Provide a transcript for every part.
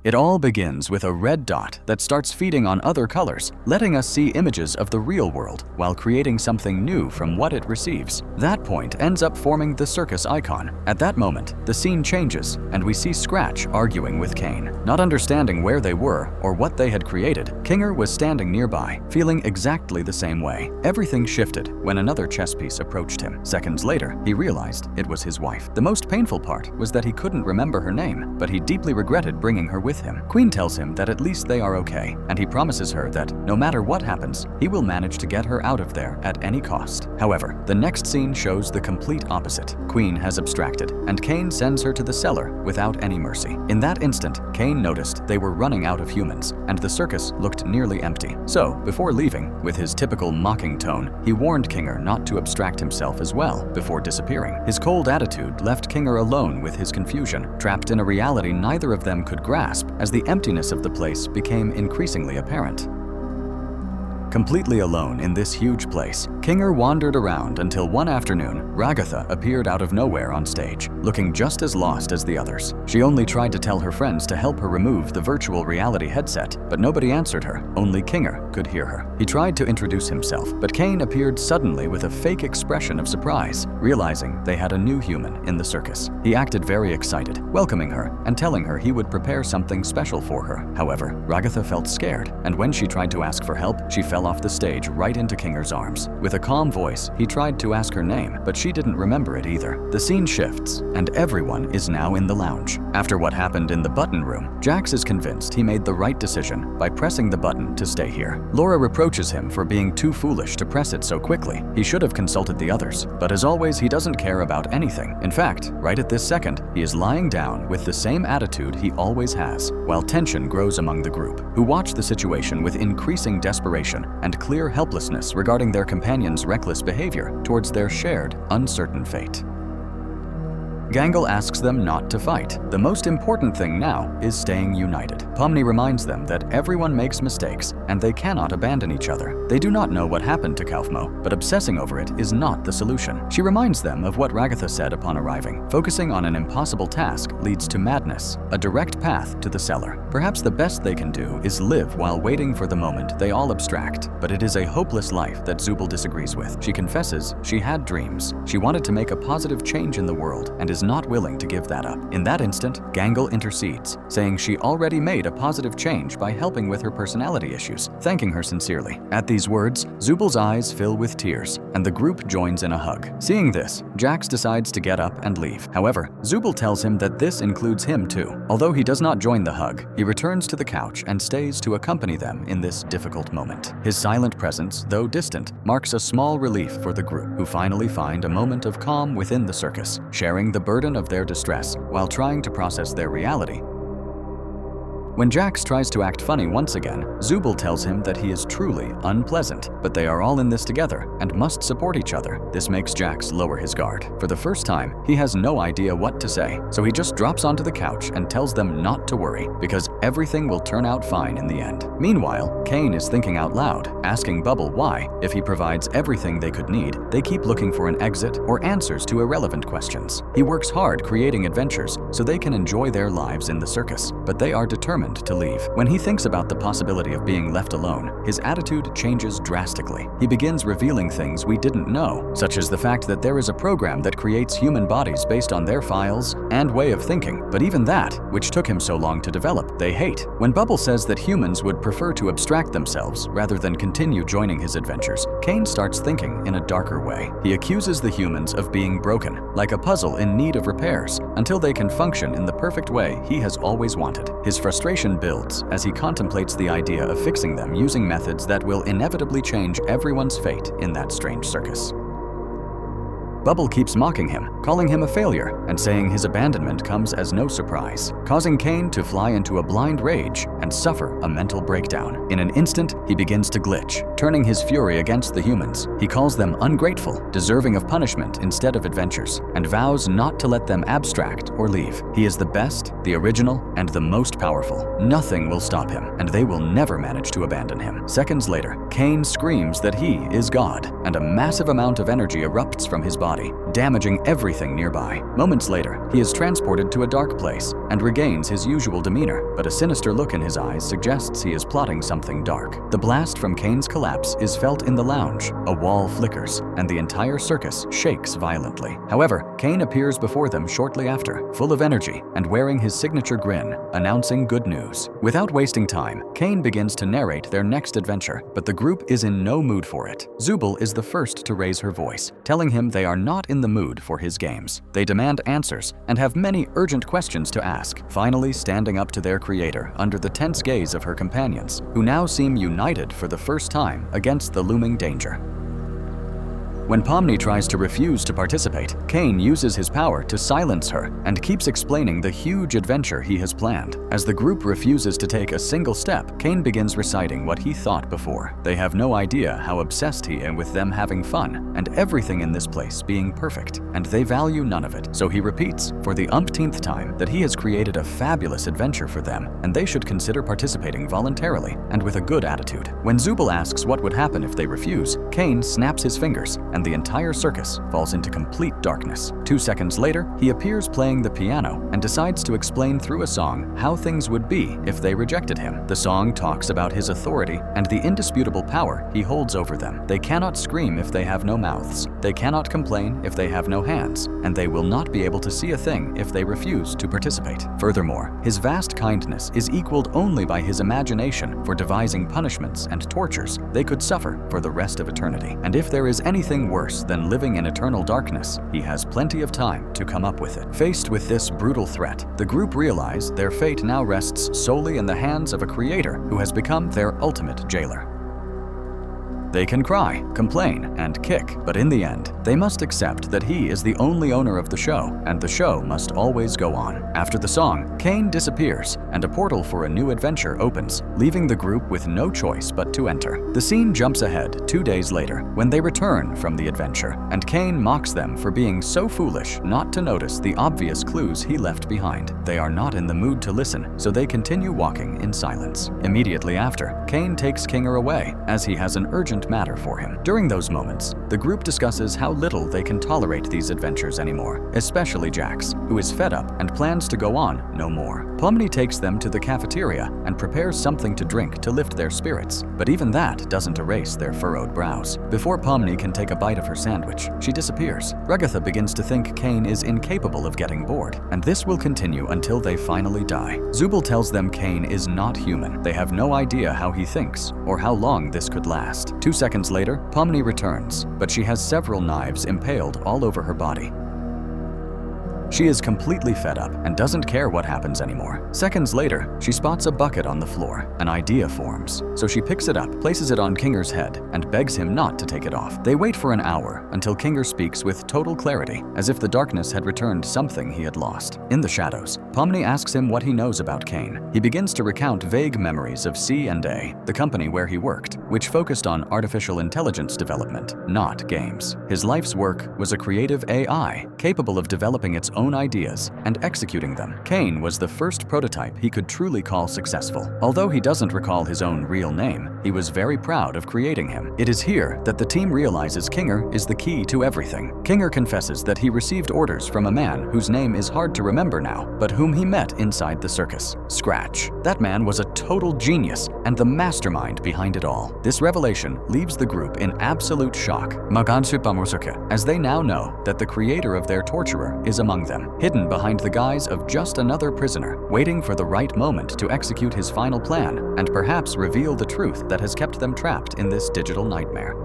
It all begins with a red dot that starts feeding on other colors, letting us see images of the real world while creating something new from what it receives. That point ends up forming the circus icon. At that moment, the scene changes, and we see Scratch arguing with Caine. Not understanding where they were or what they had created, Kinger was standing nearby, feeling exactly the same way. Everything shifted when another chess piece approached him. Seconds later, he realized it was his wife. The most painful part was that he couldn't remember her name, but he deeply regretted bringing her with him. Queen tells him that at least they are okay, and he promises her that no matter what happens, he will manage to get her out of there at any cost. However, the next scene shows the complete opposite. Queen has abstracted, and Caine sends her to the cellar without any mercy. In that instant, Caine noticed they were running out of humans, and the circus looked nearly empty. So, before leaving, with his typical mocking tone, he warned Kinger not to abstract himself as well before disappearing. His cold attitude left Kinger alone with his confusion, trapped in a reality neither of them could grasp as the emptiness of the place became increasingly apparent. Completely alone in this huge place, Kinger wandered around until one afternoon, Ragatha appeared out of nowhere on stage, looking just as lost as the others. She only tried to tell her friends to help her remove the virtual reality headset, but nobody answered her. Only Kinger could hear her. He tried to introduce himself, but Caine appeared suddenly with a fake expression of surprise, realizing they had a new human in the circus. He acted very excited, welcoming her and telling her he would prepare something special for her. However, Ragatha felt scared, and when she tried to ask for help, she fell off the stage right into Kinger's arms. With a calm voice, he tried to ask her name, but she didn't remember it either. The scene shifts, and everyone is now in the lounge. After what happened in the button room, Jax is convinced he made the right decision by pressing the button to stay here. Laura reproaches him for being too foolish to press it so quickly. He should have consulted the others, but as always, he doesn't care about anything. In fact, right at this second, he is lying down with the same attitude he always has, while tension grows among the group, who watch the situation with increasing desperation and clear helplessness regarding their companion's reckless behavior towards their shared, uncertain fate. Gangle asks them not to fight. The most important thing now is staying united. Pomni reminds them that everyone makes mistakes and they cannot abandon each other. They do not know what happened to Kaufmo, but obsessing over it is not the solution. She reminds them of what Ragatha said upon arriving. Focusing on an impossible task leads to madness, a direct path to the cellar. Perhaps the best they can do is live while waiting for the moment they all abstract, but it is a hopeless life that Zubul disagrees with. She confesses she had dreams. She wanted to make a positive change in the world and is not willing to give that up. In that instant, Gangle intercedes, saying she already made a positive change by helping with her personality issues, thanking her sincerely. At these words, Zubul's eyes fill with tears, and the group joins in a hug. Seeing this, Jax decides to get up and leave. However, Zubul tells him that this includes him too. Although he does not join the hug, he returns to the couch and stays to accompany them in this difficult moment. His silent presence, though distant, marks a small relief for the group, who finally find a moment of calm within the circus, sharing the burden of their distress while trying to process their reality. When Jax tries to act funny once again, Zubul tells him that he is truly unpleasant, but they are all in this together and must support each other. This makes Jax lower his guard. For the first time, he has no idea what to say, so he just drops onto the couch and tells them not to worry, because everything will turn out fine in the end. Meanwhile, Caine is thinking out loud, asking Bubble why, if he provides everything they could need, they keep looking for an exit or answers to irrelevant questions. He works hard creating adventures so they can enjoy their lives in the circus, but they are determined to leave. When he thinks about the possibility of being left alone, his attitude changes drastically. He begins revealing things we didn't know, such as the fact that there is a program that creates human bodies based on their files and way of thinking. But even that, which took him so long to develop, they hate. When Bubble says that humans would prefer to abstract themselves rather than continue joining his adventures, Caine starts thinking in a darker way. He accuses the humans of being broken, like a puzzle in need of repairs, until they can function in the perfect way he has always wanted. His frustration builds as he contemplates the idea of fixing them using methods that will inevitably change everyone's fate in that strange circus. Bubble keeps mocking him, calling him a failure, and saying his abandonment comes as no surprise, causing Caine to fly into a blind rage and suffer a mental breakdown. In an instant, he begins to glitch, turning his fury against the humans. He calls them ungrateful, deserving of punishment instead of adventures, and vows not to let them abstract or leave. He is the best, the original, and the most powerful. Nothing will stop him, and they will never manage to abandon him. Seconds later, Caine screams that he is God, and a massive amount of energy erupts from his body, body, damaging everything nearby. Moments later, he is transported to a dark place and regains his usual demeanor, but a sinister look in his eyes suggests he is plotting something dark. The blast from Caine's collapse is felt in the lounge. A wall flickers, and the entire circus shakes violently. However, Caine appears before them shortly after, full of energy and wearing his signature grin, announcing good news. Without wasting time, Caine begins to narrate their next adventure, but the group is in no mood for it. Zubul is the first to raise her voice, telling him they are not in the mood for his games. They demand answers and have many urgent questions to ask, finally standing up to their creator under the tense gaze of her companions, who now seem united for the first time against the looming danger. When Pomni tries to refuse to participate, Caine uses his power to silence her and keeps explaining the huge adventure he has planned. As the group refuses to take a single step, Caine begins reciting what he thought before. They have no idea how obsessed he is with them having fun and everything in this place being perfect, and they value none of it. So he repeats for the umpteenth time that he has created a fabulous adventure for them and they should consider participating voluntarily and with a good attitude. When Zubul asks what would happen if they refuse, Caine snaps his fingers and the entire circus falls into complete darkness. 2 seconds later, he appears playing the piano and decides to explain through a song how things would be if they rejected him. The song talks about his authority and the indisputable power he holds over them. They cannot scream if they have no mouths, they cannot complain if they have no hands, and they will not be able to see a thing if they refuse to participate. Furthermore, his vast kindness is equaled only by his imagination for devising punishments and tortures they could suffer for the rest of eternity. And if there is anything worse than living in eternal darkness, he has plenty of time to come up with it. Faced with this brutal threat, the group realize their fate now rests solely in the hands of a creator who has become their ultimate jailer. They can cry, complain, and kick, but in the end, they must accept that he is the only owner of the show, and the show must always go on. After the song, Caine disappears, and a portal for a new adventure opens, leaving the group with no choice but to enter. The scene jumps ahead 2 days later, when they return from the adventure, and Caine mocks them for being so foolish not to notice the obvious clues he left behind. They are not in the mood to listen, so they continue walking in silence. Immediately after, Caine takes Kinger away, as he has an urgent matter for him. During those moments, the group discusses how little they can tolerate these adventures anymore, especially Jax, who is fed up and plans to go on no more. Pomni takes them to the cafeteria and prepares something to drink to lift their spirits, but even that doesn't erase their furrowed brows. Before Pomni can take a bite of her sandwich, she disappears. Ragatha begins to think Caine is incapable of getting bored, and this will continue until they finally die. Zubul tells them Caine is not human. They have no idea how he thinks or how long this could last. 2 seconds later, Pomni returns, but she has several knives impaled all over her body. She is completely fed up and doesn't care what happens anymore. Seconds later, she spots a bucket on the floor. An idea forms, so she picks it up, places it on Kinger's head, and begs him not to take it off. They wait for an hour until Kinger speaks with total clarity, as if the darkness had returned something he had lost. In the shadows, Pomni asks him what he knows about Caine. He begins to recount vague memories of C&A, the company where he worked, which focused on artificial intelligence development, not games. His life's work was a creative AI, capable of developing its own ideas and executing them. Caine was the first prototype he could truly call successful. Although he doesn't recall his own real name, he was very proud of creating him. It is here that the team realizes Kinger is the key to everything. Kinger confesses that he received orders from a man whose name is hard to remember now, but whom he met inside the circus. Scratch. That man was a total genius and the mastermind behind it all. This revelation leaves the group in absolute shock, as they now know that the creator of their torturer is among them, hidden behind the guise of just another prisoner, waiting for the right moment to execute his final plan and perhaps reveal the truth that has kept them trapped in this digital nightmare.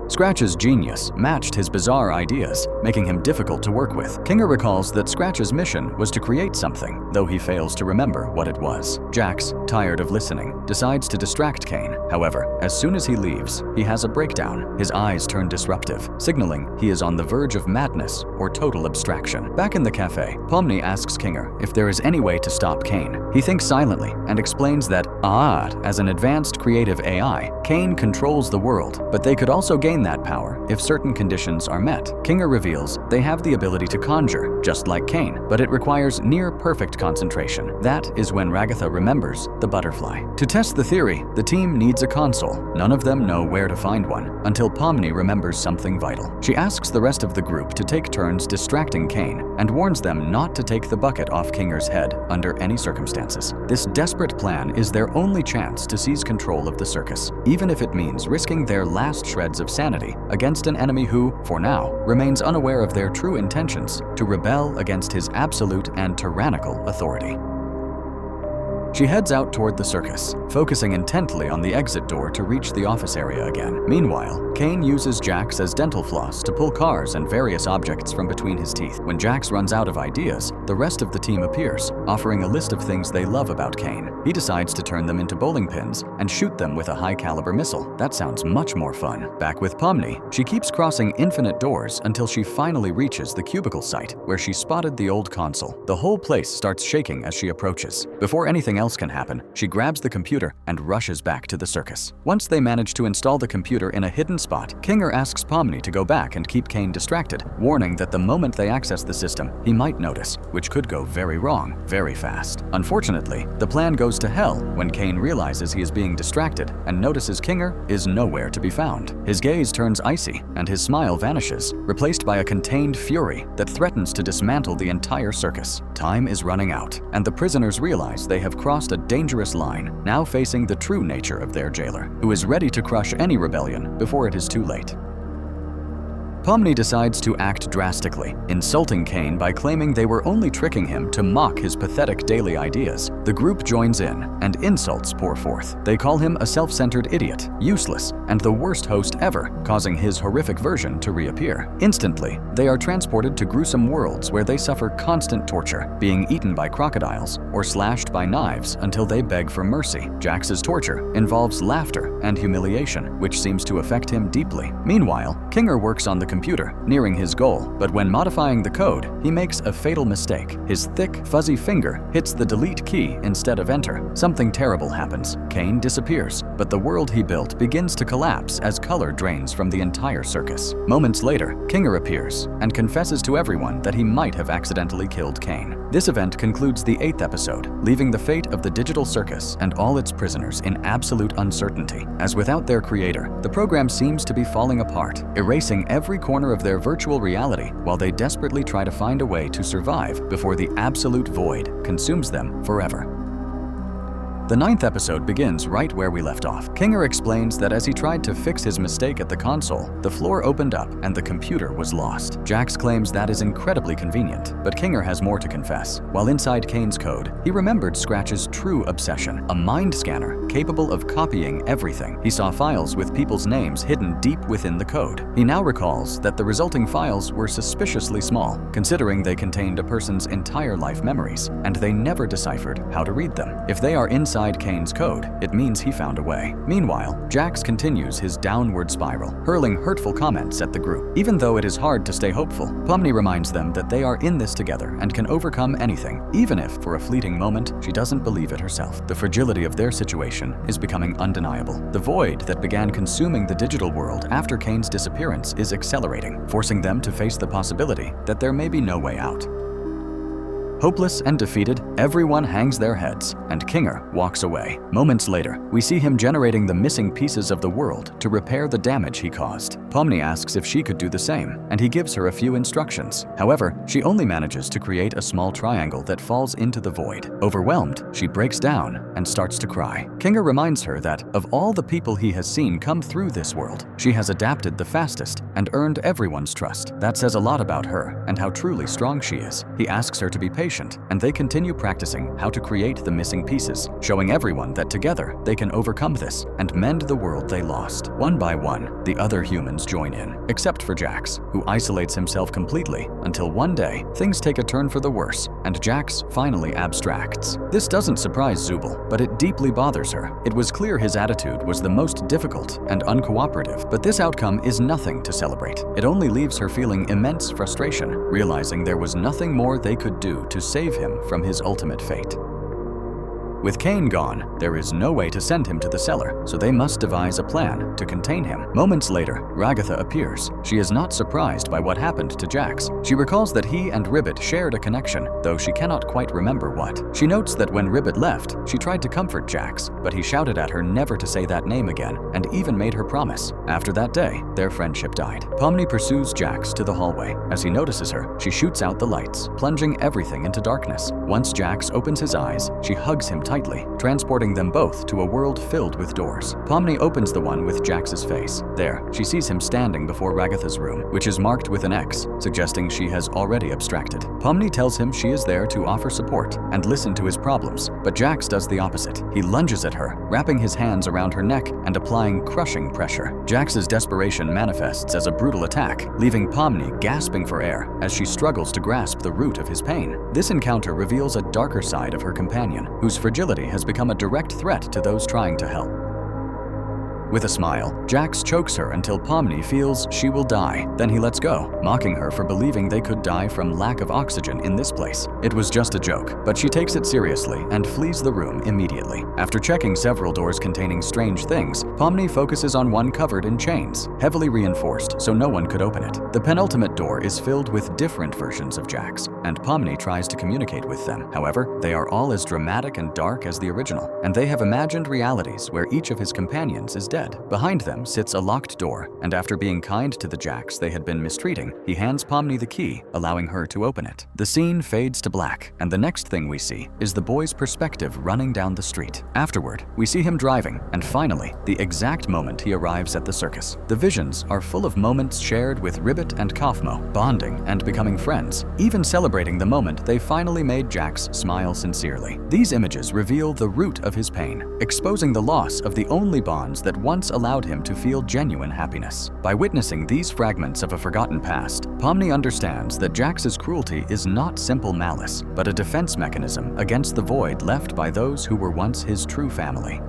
Scratch's genius matched his bizarre ideas, making him difficult to work with. Kinger recalls that Scratch's mission was to create something, though he fails to remember what it was. Jax, tired of listening, decides to distract Caine. However, as soon as he leaves, he has a breakdown. His eyes turn disruptive, signaling he is on the verge of madness or total abstraction. Back in the cafe, Pomni asks Kinger if there is any way to stop Caine. He thinks silently and explains that, as an advanced creative AI, Caine controls the world, but they could also gain gain that power if certain conditions are met. Kinger reveals they have the ability to conjure, just like Caine, but it requires near-perfect concentration. That is when Ragatha remembers the butterfly. To test the theory, the team needs a console. None of them know where to find one until Pomni remembers something vital. She asks the rest of the group to take turns distracting Caine and warns them not to take the bucket off Kinger's head under any circumstances. This desperate plan is their only chance to seize control of the circus, even if it means risking their last shreds of sanity against an enemy who, for now, remains unaware of their true intentions to rebel against his absolute and tyrannical authority. She heads out toward the circus, focusing intently on the exit door to reach the office area again. Meanwhile, Caine uses Jax as dental floss to pull cars and various objects from between his teeth. When Jax runs out of ideas, the rest of the team appears, offering a list of things they love about Caine. He decides to turn them into bowling pins and shoot them with a high-caliber missile. That sounds much more fun. Back with Pomni, she keeps crossing infinite doors until she finally reaches the cubicle site where she spotted the old console. The whole place starts shaking as she approaches. Before anything else can happen, she grabs the computer and rushes back to the circus. Once they manage to install the computer in a hidden spot, Kinger asks Pomni to go back and keep Caine distracted, warning that the moment they access the system, he might notice, which could go very wrong, very fast. Unfortunately, the plan goes to hell when Caine realizes he is being distracted and notices Kinger is nowhere to be found. His gaze turns icy and his smile vanishes, replaced by a contained fury that threatens to dismantle the entire circus. Time is running out, and the prisoners realize they have crossed a dangerous line, now facing the true nature of their jailer, who is ready to crush any rebellion before it is too late. Pomni decides to act drastically, insulting Caine by claiming they were only tricking him to mock his pathetic daily ideas. The group joins in, and insults pour forth. They call him a self-centered idiot, useless, and the worst host ever, causing his horrific version to reappear. Instantly, they are transported to gruesome worlds where they suffer constant torture, being eaten by crocodiles or slashed by knives until they beg for mercy. Jax's torture involves laughter and humiliation, which seems to affect him deeply. Meanwhile, Kinger works on the computer, nearing his goal, but when modifying the code, he makes a fatal mistake. His thick, fuzzy finger hits the delete key instead of enter. Something terrible happens. Caine disappears, but the world he built begins to collapse as color drains from the entire circus. Moments later, Kinger appears and confesses to everyone that he might have accidentally killed Caine. This event concludes the 8th episode, leaving the fate of the digital circus and all its prisoners in absolute uncertainty, as without their creator, the program seems to be falling apart, erasing every corner of their virtual reality while they desperately try to find a way to survive before the absolute void consumes them forever. The 9th episode begins right where we left off. Kinger explains that as he tried to fix his mistake at the console, the floor opened up and the computer was lost. Jax claims that is incredibly convenient, but Kinger has more to confess. While inside Caine's code, he remembered Scratch's true obsession, a mind scanner capable of copying everything. He saw files with people's names hidden deep within the code. He now recalls that the resulting files were suspiciously small, considering they contained a person's entire life memories, and they never deciphered how to read them. If they are inside Caine's code, it means he found a way. Meanwhile, Jax continues his downward spiral, hurling hurtful comments at the group. Even though it is hard to stay hopeful, Pomni reminds them that they are in this together and can overcome anything, even if, for a fleeting moment, she doesn't believe it herself. The fragility of their situation is becoming undeniable. The void that began consuming the digital world after Caine's disappearance is accelerating, forcing them to face the possibility that there may be no way out. Hopeless and defeated, everyone hangs their heads, and Kinger walks away. Moments later, we see him generating the missing pieces of the world to repair the damage he caused. Pomni asks if she could do the same, and he gives her a few instructions. However, she only manages to create a small triangle that falls into the void. Overwhelmed, she breaks down and starts to cry. Kinger reminds her that, of all the people he has seen come through this world, she has adapted the fastest and earned everyone's trust. That says a lot about her and how truly strong she is. He asks her to be patient, and they continue practicing how to create the missing pieces, showing everyone that together they can overcome this and mend the world they lost. One by one, the other humans join in, except for Jax, who isolates himself completely until one day things take a turn for the worse and Jax finally abstracts. This doesn't surprise Zubul, but it deeply bothers her. It was clear his attitude was the most difficult and uncooperative, but this outcome is nothing to celebrate. It only leaves her feeling immense frustration, realizing there was nothing more they could do to save him from his ultimate fate. With Caine gone, there is no way to send him to the cellar, so they must devise a plan to contain him. Moments later, Ragatha appears. She is not surprised by what happened to Jax. She recalls that he and Ribbit shared a connection, though she cannot quite remember what. She notes that when Ribbit left, she tried to comfort Jax, but he shouted at her never to say that name again, and even made her promise. After that day, their friendship died. Pomni pursues Jax to the hallway. As he notices her, she shoots out the lights, plunging everything into darkness. Once Jax opens his eyes, she hugs him tightly, transporting them both to a world filled with doors. Pomni opens the one with Jax's face. There, she sees him standing before Ragatha's room, which is marked with an X, suggesting she has already abstracted. Pomni tells him she is there to offer support and listen to his problems, but Jax does the opposite. He lunges at her, wrapping his hands around her neck and applying crushing pressure. Jax's desperation manifests as a brutal attack, leaving Pomni gasping for air as she struggles to grasp the root of his pain. This encounter reveals a darker side of her companion, whose fragility has become a direct threat to those trying to help. With a smile, Jax chokes her until Pomni feels she will die. Then he lets go, mocking her for believing they could die from lack of oxygen in this place. It was just a joke, but she takes it seriously and flees the room immediately. After checking several doors containing strange things, Pomni focuses on one covered in chains, heavily reinforced so no one could open it. The penultimate door is filled with different versions of Jax, and Pomni tries to communicate with them. However, they are all as dramatic and dark as the original, and they have imagined realities where each of his companions is dead. Behind them sits a locked door, and after being kind to the Jax they had been mistreating, he hands Pomni the key, allowing her to open it. The scene fades to black, and the next thing we see is the boy's perspective running down the street. Afterward, we see him driving, and finally, the exact moment he arrives at the circus. The visions are full of moments shared with Ribbit and Kaufmo, bonding and becoming friends, even celebrating the moment they finally made Jax smile sincerely. These images reveal the root of his pain, exposing the loss of the only bonds that once allowed him to feel genuine happiness. By witnessing these fragments of a forgotten past, Pomni understands that Jax's cruelty is not simple malice, but a defense mechanism against the void left by those who were once his true family.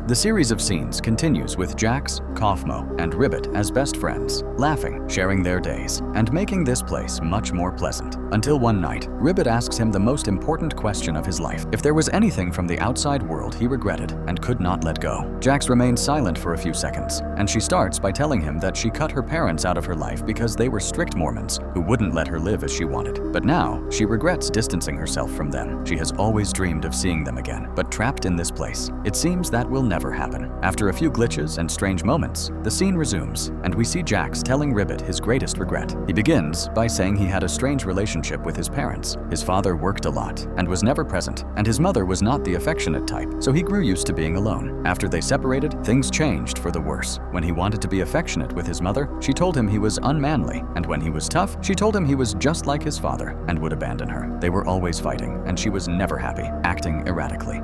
The series of scenes continues with Jax, Kaufmo, and Ribbit as best friends, laughing, sharing their days, and making this place much more pleasant. Until one night, Ribbit asks him the most important question of his life: if there was anything from the outside world he regretted and could not let go. Jax remains silent for a few seconds, and she starts by telling him that she cut her parents out of her life because they were strict Mormons who wouldn't let her live as she wanted. But now, she regrets distancing herself from them. She has always dreamed of seeing them again, but trapped in this place, it seems that will never happen. After a few glitches and strange moments, the scene resumes, and we see Jax telling Ribbit his greatest regret. He begins by saying he had a strange relationship with his parents. His father worked a lot and was never present, and his mother was not the affectionate type, so he grew used to being alone. After they separated, things changed for the worse. When he wanted to be affectionate with his mother, she told him he was unmanly, and when he was tough, she told him he was just like his father and would abandon her. They were always fighting, and she was never happy, acting erratically.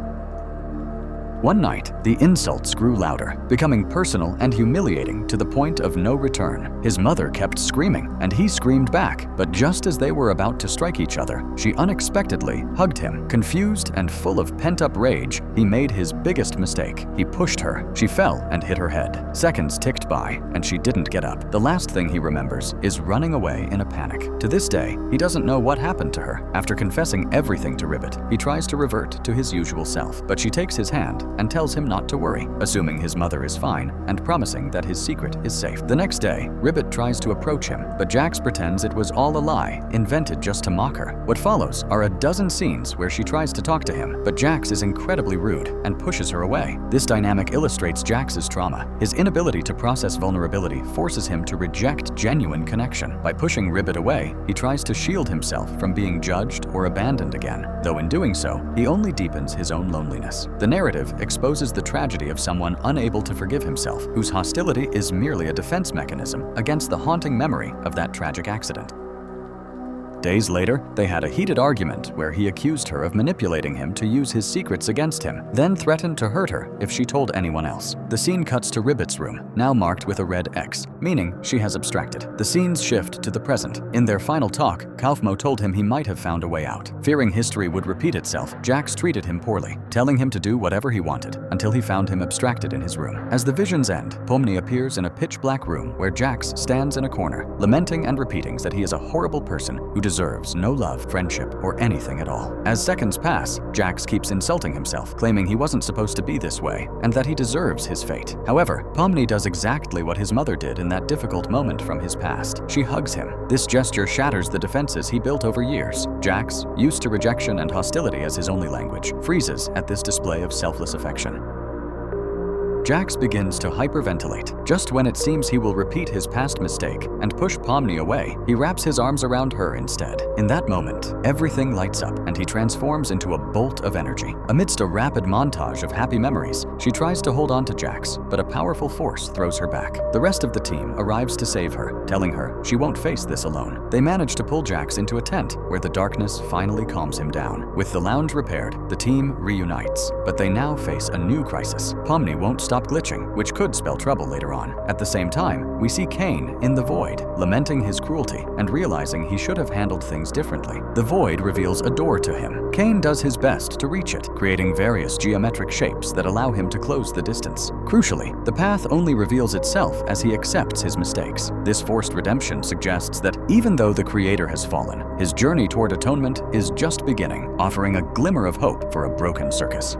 One night, the insults grew louder, becoming personal and humiliating to the point of no return. His mother kept screaming, and he screamed back, but just as they were about to strike each other, she unexpectedly hugged him. Confused and full of pent-up rage, he made his biggest mistake. He pushed her. She fell and hit her head. Seconds ticked by, and she didn't get up. The last thing he remembers is running away in a panic. To this day, he doesn't know what happened to her. After confessing everything to Ribbit, he tries to revert to his usual self, but she takes his hand and tells him not to worry, assuming his mother is fine and promising that his secret is safe. The next day, Ribbit tries to approach him, but Jax pretends it was all a lie, invented just to mock her. What follows are a dozen scenes where she tries to talk to him, but Jax is incredibly rude and pushes her away. This dynamic illustrates Jax's trauma. His inability to process vulnerability forces him to reject genuine connection. By pushing Ribbit away, he tries to shield himself from being judged or abandoned again, though in doing so, he only deepens his own loneliness. The narrative exposes the tragedy of someone unable to forgive himself, whose hostility is merely a defense mechanism against the haunting memory of that tragic accident. Days later, they had a heated argument where he accused her of manipulating him to use his secrets against him, then threatened to hurt her if she told anyone else. The scene cuts to Ribbit's room, now marked with a red X, meaning she has abstracted. The scenes shift to the present. In their final talk, Kaufmo told him he might have found a way out. Fearing history would repeat itself, Jax treated him poorly, telling him to do whatever he wanted, until he found him abstracted in his room. As the visions end, Pomni appears in a pitch-black room where Jax stands in a corner, lamenting and repeating that he is a horrible person who deserves deserves no love, friendship, or anything at all. As seconds pass, Jax keeps insulting himself, claiming he wasn't supposed to be this way and that he deserves his fate. However, Pomni does exactly what his mother did in that difficult moment from his past. She hugs him. This gesture shatters the defenses he built over years. Jax, used to rejection and hostility as his only language, freezes at this display of selfless affection. Jax begins to hyperventilate. Just when it seems he will repeat his past mistake and push Pomni away, he wraps his arms around her instead. In that moment, everything lights up and he transforms into a bolt of energy. Amidst a rapid montage of happy memories, she tries to hold on to Jax, but a powerful force throws her back. The rest of the team arrives to save her, telling her she won't face this alone. They manage to pull Jax into a tent, where the darkness finally calms him down. With the lounge repaired, the team reunites, but they now face a new crisis. Pomni won't stop glitching, which could spell trouble later on. At the same time, we see Caine in the void, lamenting his cruelty and realizing he should have handled things differently. The void reveals a door to him. Caine does his best to reach it, creating various geometric shapes that allow him to close the distance. Crucially, the path only reveals itself as he accepts his mistakes. This forced redemption suggests that even though the creator has fallen, his journey toward atonement is just beginning, offering a glimmer of hope for a broken circus.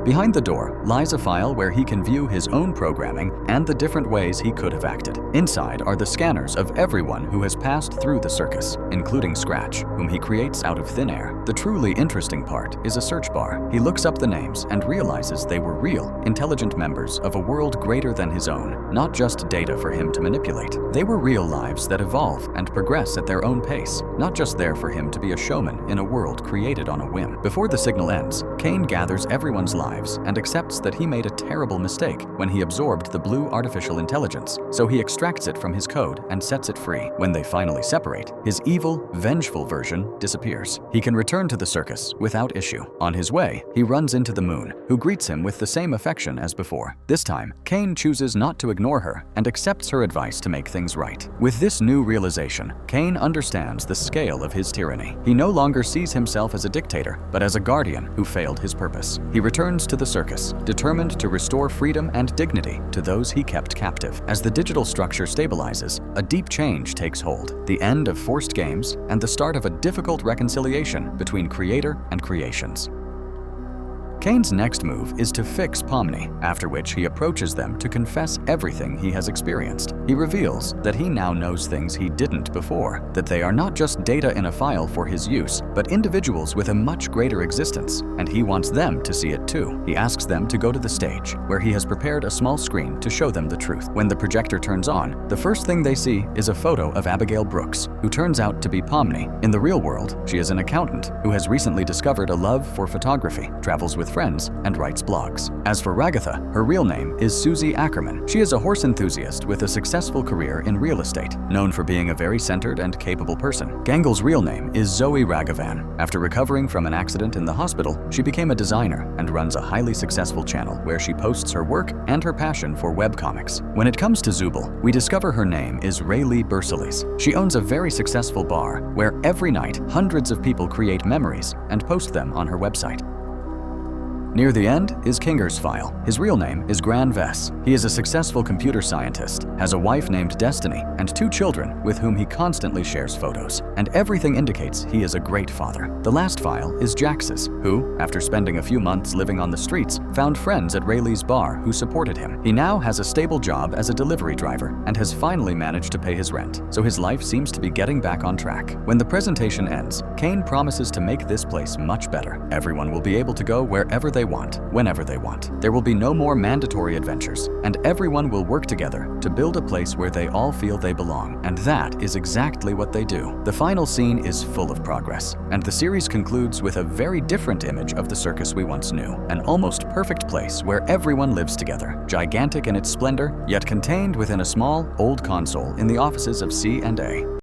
Behind the door lies a file where he can view his own programming and the different ways he could have acted. Inside are the scanners of everyone who has passed through the circus, including Scratch, whom he creates out of thin air. The truly interesting part is a search bar. He looks up the names and realizes they were real, intelligent members of a world greater than his own, not just data for him to manipulate. They were real lives that evolve and progress at their own pace, not just there for him to be a showman in a world created on a whim. Before the signal ends, Caine gathers everyone's lives and accepts that he made a terrible mistake when he absorbed the blue artificial intelligence, so he extracts it from his code and sets it free. When they finally separate, his evil, vengeful version disappears. He can return to the circus without issue. On his way, he runs into the moon, who greets him with the same affection as before. This time, Caine chooses not to ignore her and accepts her advice to make things right. With this new realization, Caine understands the scale of his tyranny. He no longer sees himself as a dictator, but as a guardian who failed his purpose. He returns to the circus, determined to restore freedom and dignity to those he kept captive. As the digital structure stabilizes, a deep change takes hold, the end of forced games and the start of a difficult reconciliation between creator and creations. Caine's next move is to fix Pomni, after which he approaches them to confess everything he has experienced. He reveals that he now knows things he didn't before, that they are not just data in a file for his use, but individuals with a much greater existence, and he wants them to see it too. He asks them to go to the stage, where he has prepared a small screen to show them the truth. When the projector turns on, the first thing they see is a photo of Abigail Brooks, who turns out to be Pomni. In the real world, she is an accountant who has recently discovered a love for photography, travels with friends, and writes blogs. As for Ragatha, her real name is Susie Ackerman. She is a horse enthusiast with a successful career in real estate, known for being a very centered and capable person. Gangle's real name is Zoe Raghavan. After recovering from an accident in the hospital, she became a designer and runs a highly successful channel where she posts her work and her passion for webcomics. When it comes to Zubul, we discover her name is Rayleigh Bursalis. She owns a very successful bar where every night hundreds of people create memories and post them on her website. Near the end is Kinger's file. His real name is Gran Vess. He is a successful computer scientist, has a wife named Destiny, and 2 children with whom he constantly shares photos. And everything indicates he is a great father. The last file is Jax's, who, after spending a few months living on the streets, found friends at Rayleigh's bar who supported him. He now has a stable job as a delivery driver and has finally managed to pay his rent, so his life seems to be getting back on track. When the presentation ends, Caine promises to make this place much better. Everyone will be able to go wherever they want, whenever they want. There will be no more mandatory adventures, and everyone will work together to build a place where they all feel they belong. And that is exactly what they do. The final scene is full of progress, and the series concludes with a very different image of the circus we once knew. An almost perfect place where everyone lives together, gigantic in its splendor, yet contained within a small, old console in the offices of C&A.